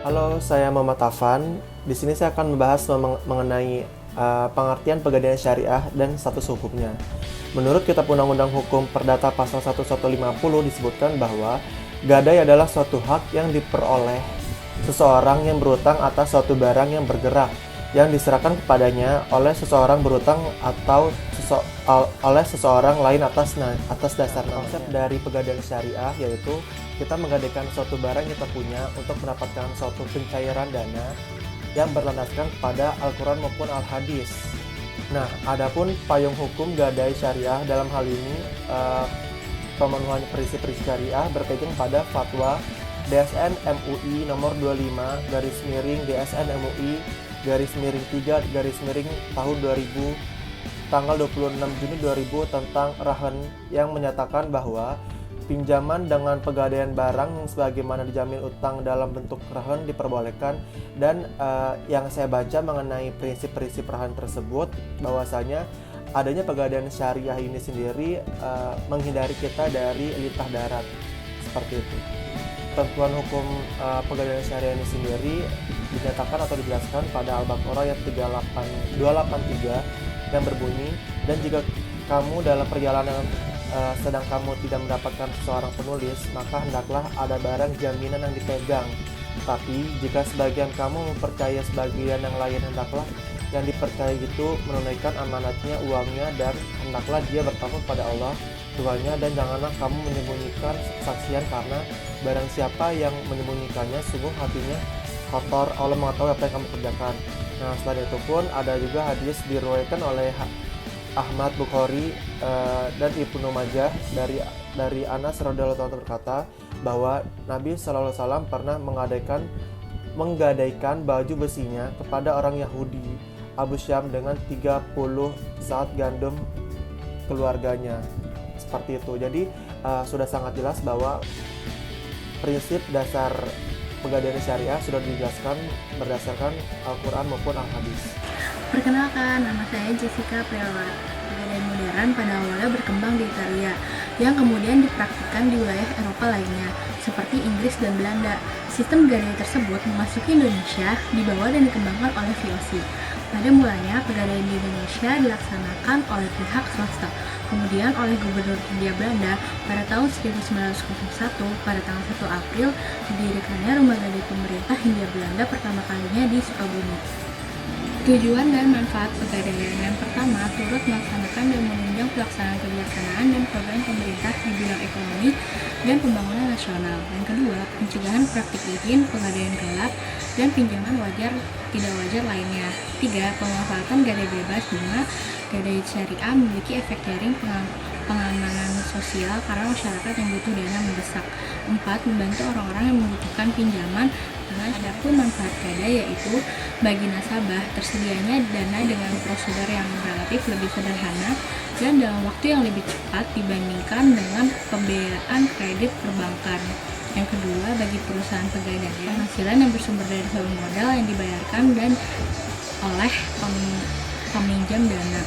Halo, saya Muhammad Afan. Di sini saya akan membahas mengenai pengertian pegadaian syariah dan status hukumnya. Menurut Kitab Undang-Undang Hukum Perdata Pasal 1150 disebutkan bahwa gadai adalah suatu hak yang diperoleh seseorang yang berutang atas suatu barang yang bergerak yang diserahkan kepadanya oleh seseorang berutang atau oleh seseorang lain atas dasar konsep dari pegadaian syariah, yaitu kita menggadaikan suatu barang yang kita punya untuk mendapatkan suatu pencairan dana yang berlandaskan kepada Al-Quran maupun Al-Hadis. Nah, adapun payung hukum gadai syariah dalam hal ini pemenuhan prinsip-prinsip syariah berpegang pada fatwa DSN MUI nomor 25 DSN MUI _3 tahun 2000 tanggal 26 Juni 2000 tentang Rahan yang menyatakan bahwa pinjaman dengan pegadaian barang yang sebagaimana dijamin utang dalam bentuk rahan diperbolehkan. Dan yang saya baca mengenai prinsip-prinsip rahan tersebut, bahwasanya adanya pegadaian syariah ini sendiri menghindari kita dari lintah darat, seperti itu. Ketentuan hukum pegadaian syariah ini sendiri dinyatakan atau dijelaskan pada Al-Baqarah ayat 283 yang berbunyi, dan jika kamu dalam perjalanan sedang kamu tidak mendapatkan seseorang penulis, maka hendaklah ada barang jaminan yang dipegang. Tapi jika sebagian kamu mempercaya sebagian yang lain, hendaklah yang dipercaya itu menunaikan amanatnya, uangnya, dan hendaklah dia bertakwa pada Allah Tuhannya, dan janganlah kamu menyembunyikan kesaksian, karena barang siapa yang menyembunyikannya sungguh hatinya kotor. Allah mengetahui apa yang kamu kerjakan. Nah, selain itu pun ada juga hadis diriwayatkan oleh Ahmad, Bukhari, dan Ibnu Majah dari Anas radhiyallahu anhu berkata bahwa Nabi SAW pernah menggadaikan baju besinya kepada orang Yahudi Abu Syam dengan 30 saat gandum keluarganya, seperti itu. Jadi sudah sangat jelas bahwa prinsip dasar pegadaian syariah sudah dijelaskan berdasarkan Al-Quran maupun Al-Hadis. Perkenalkan, nama saya Jessica Priawa. Pegadaian modern pada awalnya berkembang di Italia, yang kemudian dipraktikkan di wilayah Eropa lainnya, seperti Inggris dan Belanda. Sistem gadai tersebut memasuki Indonesia, dibawa dan dikembangkan oleh VOC. Pada mulanya, pegadaian di Indonesia dilaksanakan oleh pihak swasta, kemudian oleh Gubernur Hindia Belanda pada tahun 1901. Pada tanggal 1 April didirikannya Rumah Gadai Pemerintah Hindia Belanda pertama kalinya di Sukabumi. Tujuan dan manfaat pegadaian: yang pertama, turut melaksanakan dan menunjang pelaksanaan kebijaksanaan dan program pemerintah di bidang ekonomi dan pembangunan nasional. Yang kedua, pencegahan praktik izin, pegadaian gelap, dan pinjaman wajar tidak wajar lainnya. Tiga, pemanfaatan gadai bebas bunga. Gadai syariah memiliki efek jaring pengamanan sosial karena masyarakat yang butuh dana mendesak. 4. Membantu orang-orang yang membutuhkan pinjaman. Adapun manfaat gadai yaitu bagi nasabah, tersedianya dana dengan prosedur yang relatif lebih sederhana dan dalam waktu yang lebih cepat dibandingkan dengan pembiayaan kredit perbankan. Yang kedua, bagi perusahaan pegadaian, penghasilan yang bersumber dari suatu modal yang dibayarkan dan oleh peminjam dana.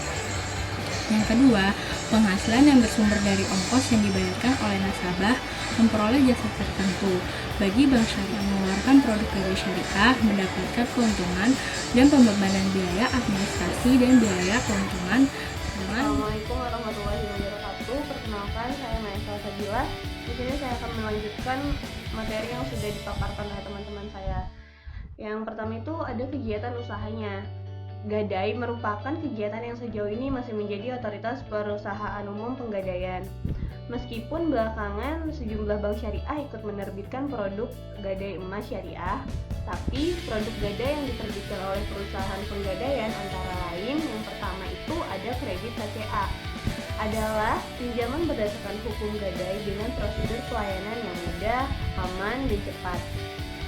Yang kedua, penghasilan yang bersumber dari ongkos yang dibayarkan oleh nasabah memperoleh jasa tertentu. Bagi bank syariah mengeluarkan produk gadai syariah mendapatkan keuntungan dan pembebanan biaya administrasi dan biaya keuntungan. Assalamualaikum warahmatullahi wabarakatuh. Perkenalkan, saya Maesha Sabila. Di sini saya akan melanjutkan materi yang sudah dipaparkan oleh teman-teman saya. Yang pertama itu ada kegiatan usahanya. Gadai merupakan kegiatan yang sejauh ini masih menjadi otoritas perusahaan umum penggadaian. Meskipun belakangan sejumlah bank syariah ikut menerbitkan produk gadai emas syariah, tapi produk gadai yang diterbitkan oleh perusahaan penggadaian antara lain, yang pertama itu ada kredit HCA, adalah pinjaman berdasarkan hukum gadai dengan prosedur pelayanan yang mudah, aman, dan cepat.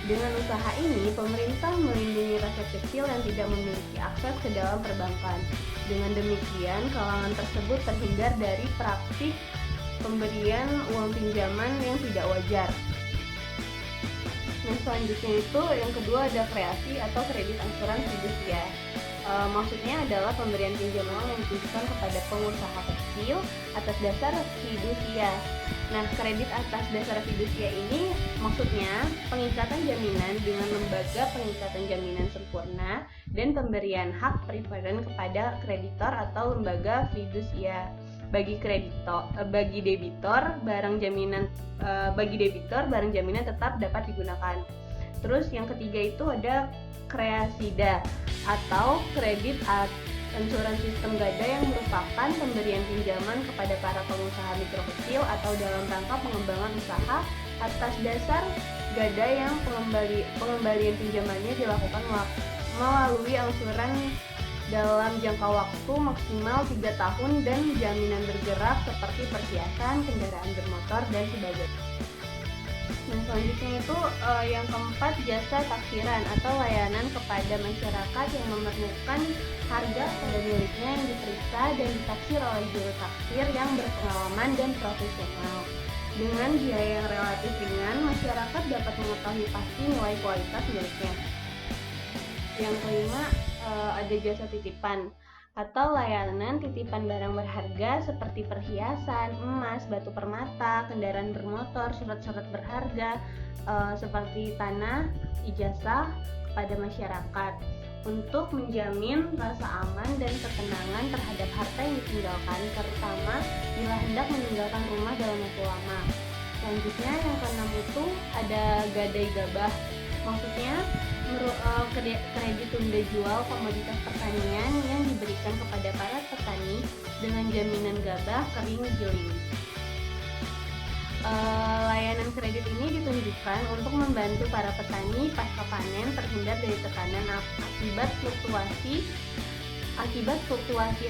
Dengan usaha ini, pemerintah melindungi rakyat kecil yang tidak memiliki akses ke dalam perbankan. Dengan demikian, kalangan tersebut terhindar dari praktik pemberian uang pinjaman yang tidak wajar. Nah, selanjutnya itu yang kedua ada kreasi atau kredit angsuran fidusia. Maksudnya adalah pemberian pinjaman yang ditujukan kepada pengusaha kecil kecil atas dasar fidusia. Nah, kredit atas dasar fidusia ini maksudnya pengikatan jaminan dengan lembaga pengikatan jaminan sempurna dan pemberian hak preferen kepada kreditor atau lembaga fidusia. Bagi debitor barang jaminan tetap dapat digunakan. Terus yang ketiga itu ada kreasida atau kredit ansuran sistem gada yang merupakan pemberian pinjaman kepada para pengusaha mikro kecil atau dalam rangka pengembangan usaha atas dasar gada yang pengembalian pinjamannya dilakukan melalui angsuran dalam jangka waktu maksimal 3 tahun dan jaminan bergerak seperti perhiasan, kendaraan bermotor, dan sebagainya. Nah, selanjutnya itu yang keempat, jasa taksiran atau layanan kepada masyarakat yang memerlukan harga pada miliknya yang diperiksa dan ditaksir oleh juru taksir yang berpengalaman dan profesional. Dengan biaya yang relatif ringan, masyarakat dapat mengetahui pasti nilai kualitas miliknya. Yang kelima, ada jasa titipan atau layanan titipan barang berharga seperti perhiasan, emas, batu permata, kendaraan bermotor, surat-surat berharga seperti tanah, ijazah kepada masyarakat untuk menjamin rasa aman dan ketenangan terhadap harta yang ditinggalkan, terutama bila hendak meninggalkan rumah dalam waktu lama. Selanjutnya yang keenam itu ada gadai gabah, maksudnya kredit tunda jual komoditas pertanian yang diberikan kepada para petani dengan jaminan gabah kering giling. Layanan kredit ini ditunjukkan untuk membantu para petani pasca panen terhindar dari tekanan akibat fluktuasi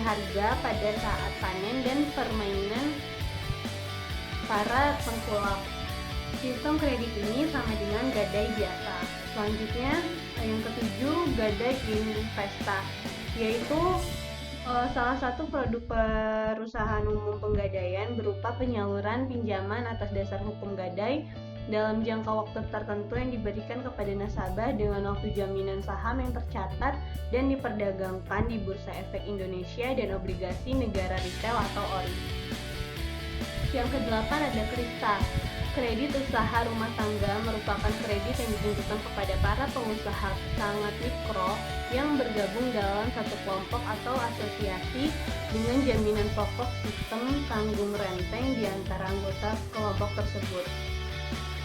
harga pada saat panen dan permainan para tengkulak. Sistem kredit ini sama dengan gadai biasa. Selanjutnya yang ketujuh, gadai investa, yaitu salah satu produk perusahaan umum penggadaian berupa penyaluran pinjaman atas dasar hukum gadai dalam jangka waktu tertentu yang diberikan kepada nasabah dengan waktu jaminan saham yang tercatat dan diperdagangkan di Bursa Efek Indonesia dan obligasi negara retail atau ORI. Yang kedelapan ada Krista. Kredit usaha rumah tangga merupakan kredit yang ditunjukkan kepada para pengusaha sangat mikro yang bergabung dalam satu kelompok atau asosiasi dengan jaminan pokok sistem tanggung renteng di antara anggota kelompok tersebut.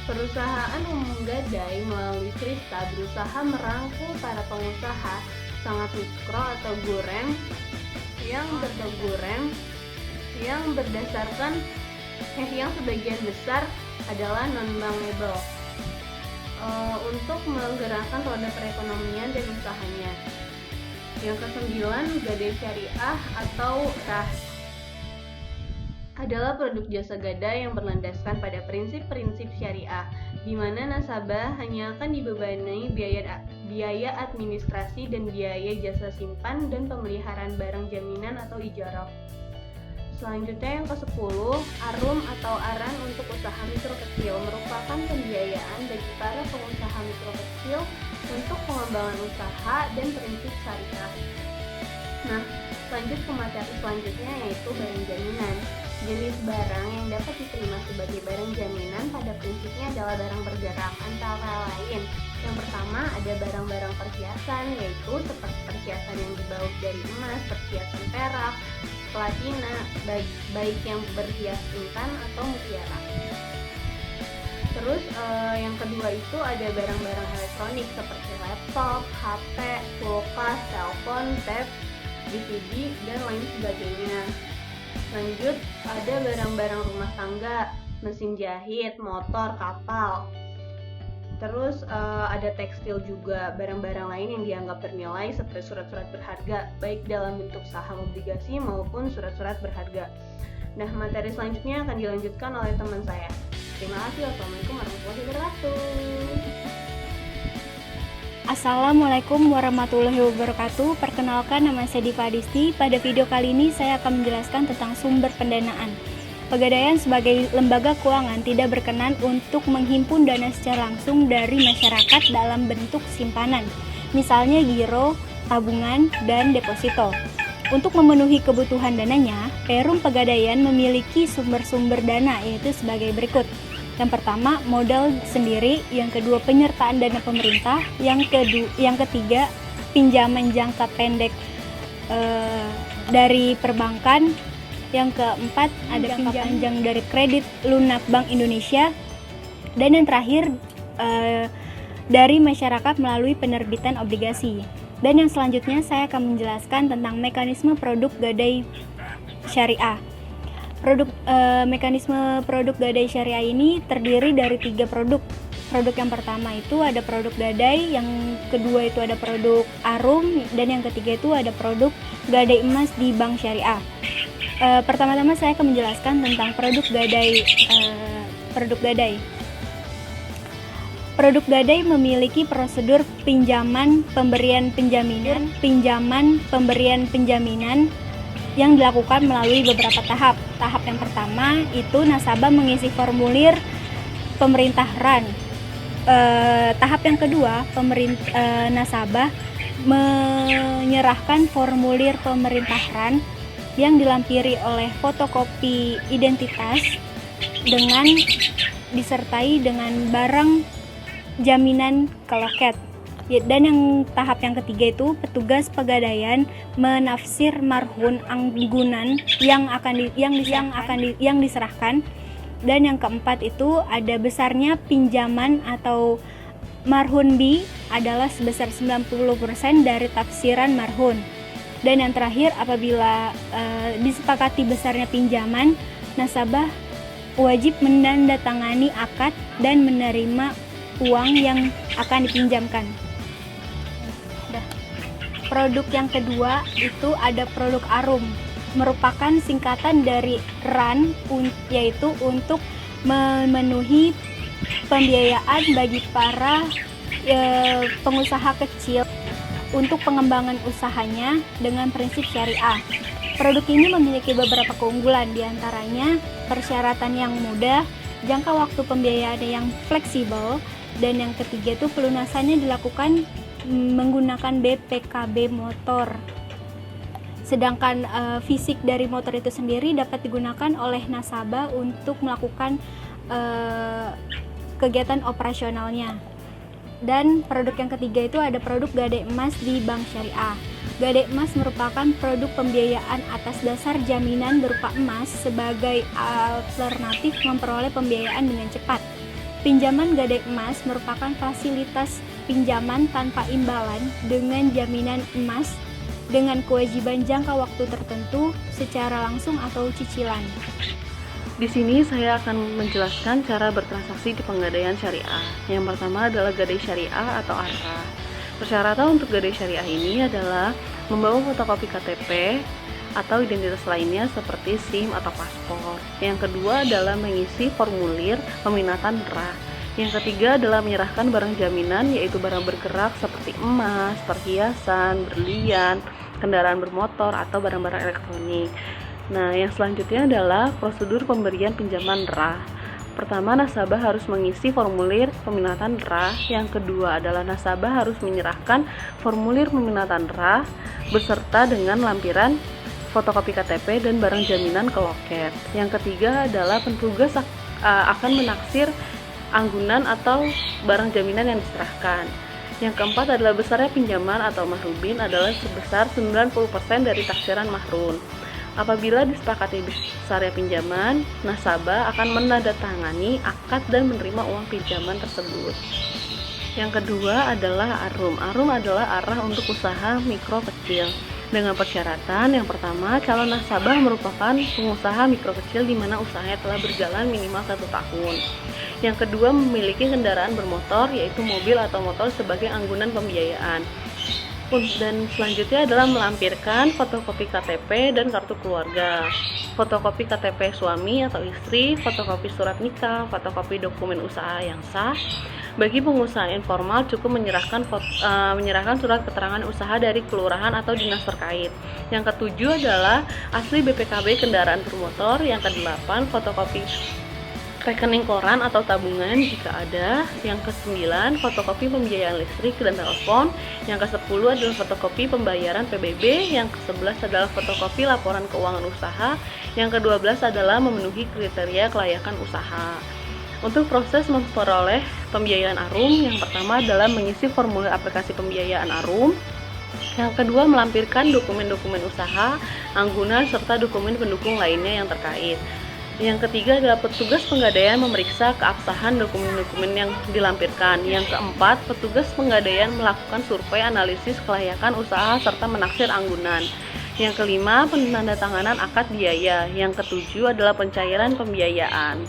Perusahaan umum gadai melalui Krista berusaha merangkul para pengusaha sangat mikro atau guren yang berdasarkan yang sebagian besar adalah non-bankable untuk menggerakkan roda perekonomian dan usahanya. Yang kesembilan, gadai syariah atau RAH adalah produk jasa gadai yang berlandaskan pada prinsip-prinsip syariah, di mana nasabah hanya akan dibebani biaya administrasi dan biaya jasa simpan dan pemeliharaan barang jaminan atau ijarah. Selanjutnya yang ke-10, ARUM atau Aran untuk usaha mikro kecil merupakan pembiayaan bagi para pengusaha mikro kecil untuk pengembangan usaha dan prinsip syariah. Nah, lanjut ke materi selanjutnya yaitu barang jaminan. Jenis barang yang dapat diterima sebagai barang jaminan pada prinsipnya adalah barang bergerak antara lain. Yang pertama ada barang-barang perhiasan, yaitu seperti perhiasan yang dibalut dari emas, perhiasan perak, platina, baik yang berhias intan atau mutiara. Terus yang kedua itu ada barang-barang elektronik seperti laptop, HP, kulkas, telepon, tab, DVD, dan lain sebagainya. Lanjut ada barang-barang rumah tangga, mesin jahit, motor, kapal. Terus ada tekstil juga, barang-barang lain yang dianggap bernilai seperti surat-surat berharga, baik dalam bentuk saham obligasi maupun surat-surat berharga. Nah, materi selanjutnya akan dilanjutkan oleh teman saya. Terima kasih. Wassalamualaikum warahmatullahi wabarakatuh. Assalamualaikum warahmatullahi wabarakatuh. Perkenalkan, nama saya Diva Adisti. Pada video kali ini saya akan menjelaskan tentang sumber pendanaan. Pegadaian sebagai lembaga keuangan tidak berkenan untuk menghimpun dana secara langsung dari masyarakat dalam bentuk simpanan, misalnya giro, tabungan, dan deposito. Untuk memenuhi kebutuhan dananya, Perum Pegadaian memiliki sumber-sumber dana, yaitu sebagai berikut. Yang pertama, modal sendiri. Yang kedua, penyertaan dana pemerintah. Yang ketiga, pinjaman jangka pendek dari perbankan. Yang keempat, ada jangka panjang dari kredit lunak Bank Indonesia. Dan yang terakhir, dari masyarakat melalui penerbitan obligasi. Dan yang selanjutnya saya akan menjelaskan tentang mekanisme produk gadai syariah. Mekanisme produk gadai syariah ini terdiri dari 3 produk. Produk yang pertama itu ada produk gadai, yang kedua itu ada produk arum, dan yang ketiga itu ada produk gadai emas di bank syariah. Pertama-tama saya akan menjelaskan tentang produk gadai. Produk gadai memiliki prosedur pinjaman pemberian penjaminan yang dilakukan melalui beberapa tahap. Tahap yang pertama itu nasabah mengisi formulir pemerintah RAN. Tahap yang kedua, nasabah menyerahkan formulir pemerintah RAN yang dilampiri oleh fotokopi identitas dengan disertai dengan barang jaminan ke loket. Dan yang tahap yang ketiga itu petugas pegadaian menafsir marhun anggunan yang diserahkan. Dan yang keempat itu ada besarnya pinjaman atau marhun B adalah sebesar 90% dari tafsiran marhun. Dan yang terakhir, apabila disepakati besarnya pinjaman, nasabah wajib menandatangani akad dan menerima uang yang akan dipinjamkan. Produk yang kedua itu ada produk arum, merupakan singkatan dari RAN, yaitu untuk memenuhi pembiayaan bagi para pengusaha kecil untuk pengembangan usahanya dengan prinsip syariah. Produk ini memiliki beberapa keunggulan, diantaranya persyaratan yang mudah, jangka waktu pembiayaan yang fleksibel, dan yang ketiga itu pelunasannya dilakukan menggunakan BPKB motor. Sedangkan fisik dari motor itu sendiri dapat digunakan oleh nasabah untuk melakukan kegiatan operasionalnya. Dan produk yang ketiga itu ada produk gadai emas di bank syariah. Gadai emas merupakan produk pembiayaan atas dasar jaminan berupa emas sebagai alternatif memperoleh pembiayaan dengan cepat. Pinjaman gadai emas merupakan fasilitas pinjaman tanpa imbalan dengan jaminan emas dengan kewajiban jangka waktu tertentu secara langsung atau cicilan. Di sini saya akan menjelaskan cara bertransaksi di penggadaian syariah. Yang pertama adalah gadai syariah atau ARA. Persyaratan untuk gadai syariah ini adalah membawa fotokopi KTP atau identitas lainnya seperti SIM atau paspor. Yang kedua adalah mengisi formulir peminatan RA. Yang ketiga adalah menyerahkan barang jaminan, yaitu barang bergerak seperti emas, perhiasan, berlian, kendaraan bermotor, atau barang-barang elektronik. Nah, yang selanjutnya adalah prosedur pemberian pinjaman RA. Pertama, nasabah harus mengisi formulir peminatan RA. Yang kedua adalah nasabah harus menyerahkan formulir peminatan RA beserta dengan lampiran fotokopi KTP dan barang jaminan ke loket. Yang ketiga adalah petugas akan menaksir anggunan atau barang jaminan yang diserahkan. Yang keempat adalah besarnya pinjaman atau mahrubin adalah sebesar 90% dari taksiran mahrun. Apabila disepakati besarnya pinjaman, nasabah akan menandatangani akad dan menerima uang pinjaman tersebut. Yang kedua adalah arum. Arum adalah arah untuk usaha mikro kecil dengan persyaratan yang pertama, calon nasabah merupakan pengusaha mikro kecil di mana usahanya telah berjalan minimal 1 tahun. Yang kedua, memiliki kendaraan bermotor yaitu mobil atau motor sebagai anggunan pembiayaan. Dan selanjutnya adalah melampirkan fotokopi KTP dan kartu keluarga, fotokopi KTP suami atau istri, fotokopi surat nikah, fotokopi dokumen usaha yang sah. Bagi pengusaha informal cukup menyerahkan surat keterangan usaha dari kelurahan atau dinas terkait. Yang ketujuh adalah asli BPKB kendaraan bermotor. Yang kedelapan, fotokopi rekening koran atau tabungan jika ada. Yang ke-9, fotokopi pembiayaan listrik dan telepon. Yang ke-10 adalah fotokopi pembayaran PBB. Yang ke-11 adalah fotokopi laporan keuangan usaha. Yang ke-12 adalah memenuhi kriteria kelayakan usaha. Untuk proses memperoleh pembiayaan ARUM, yang pertama adalah mengisi formulir aplikasi pembiayaan ARUM. Yang kedua, melampirkan dokumen-dokumen usaha, anggunan, serta dokumen pendukung lainnya yang terkait. Yang ketiga adalah petugas penggadaian memeriksa keabsahan dokumen-dokumen yang dilampirkan. Yang keempat, petugas penggadaian melakukan survei analisis kelayakan usaha serta menaksir anggunan. Yang kelima, penandatanganan akad biaya. Yang ketujuh adalah pencairan pembiayaan.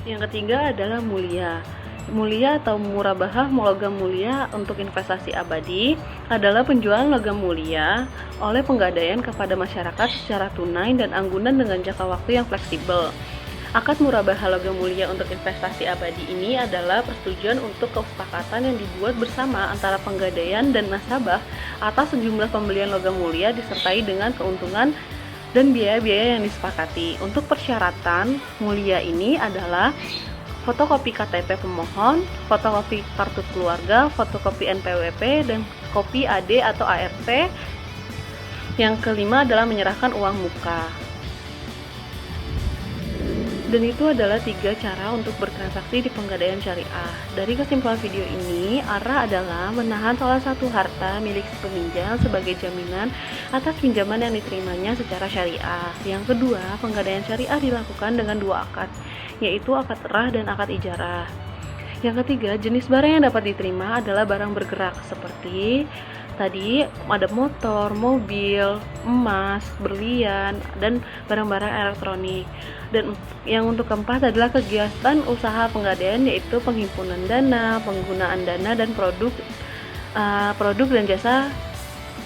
Yang ketiga adalah mulia. Mulia atau murabahah logam mulia untuk investasi abadi adalah penjualan logam mulia oleh penggadaian kepada masyarakat secara tunai dan anggunan dengan jangka waktu yang fleksibel. Akad murabahah logam mulia untuk investasi abadi ini adalah persetujuan untuk kesepakatan yang dibuat bersama antara penggadaian dan nasabah atas sejumlah pembelian logam mulia disertai dengan keuntungan dan biaya-biaya yang disepakati. Untuk persyaratan mulia ini adalah fotokopi KTP pemohon, fotokopi kartu keluarga, fotokopi NPWP, dan kopi AD atau ART. Yang kelima adalah menyerahkan uang muka. Dan itu adalah 3 cara untuk bertransaksi di penggadaian syariah. Dari kesimpulan video ini, ARA adalah menahan salah satu harta milik si peminjam sebagai jaminan atas pinjaman yang diterimanya secara syariah. Yang kedua, penggadaian syariah dilakukan dengan 2 akad, yaitu akad erah dan akad ijarah. Yang ketiga, jenis barang yang dapat diterima adalah barang bergerak seperti tadi ada motor, mobil, emas, berlian, dan barang-barang elektronik. Dan yang untuk keempat adalah kegiatan usaha penggadaian, yaitu penghimpunan dana, penggunaan dana, dan produk dan jasa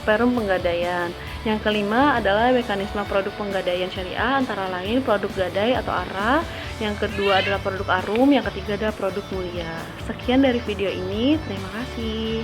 perum penggadaian. Yang kelima adalah mekanisme produk penggadaian syariah, antara lain produk gadai atau ARA. Yang kedua adalah produk ARUM, yang ketiga adalah produk mulia. Sekian dari video ini, terima kasih.